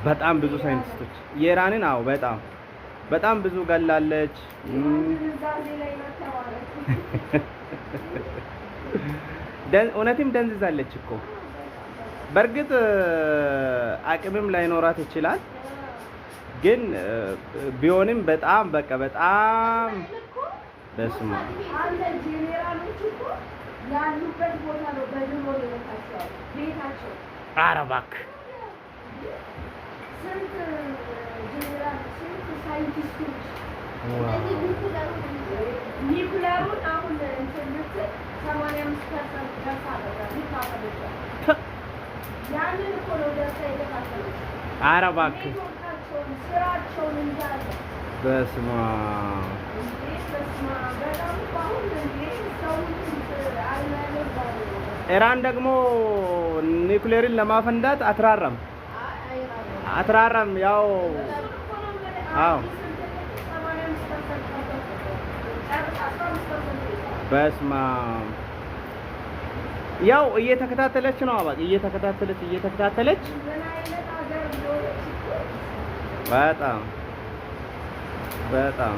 በጣም ብዙ ሳይንቲስቶች የኢራንን አዎ በጣም ብዙ ገላለች። እውነትም ደንዝዛለች እኮ። በእርግጥ አቅምም ላይኖራት ይችላል፣ ግን ቢሆንም በጣም በቃ በጣም በስማ ያሉበት ቦታ ነው። በድሮ ይወጣቸዋል ቤታቸው። ኧረ እባክህ ስንት ጀነራል ስንት ሳይንቲስቶች እዚህ ኒኩለሩን አሁን እንትን ብትል 85% ደርሳ ነበር ይታወቃል። ያንን እኮ ነው ደርሳ የተካተሉት። ኧረ እባክህ ስራቸውን እንዳለ በስመ አብ በጣም አሁን ሰው ኢራን ደግሞ ኒውክሌርን ለማፈንዳት አትራራም ያው አዎ በስመ አብ ያው እየተከታተለች ነው አባክ እየተከታተለች በጣም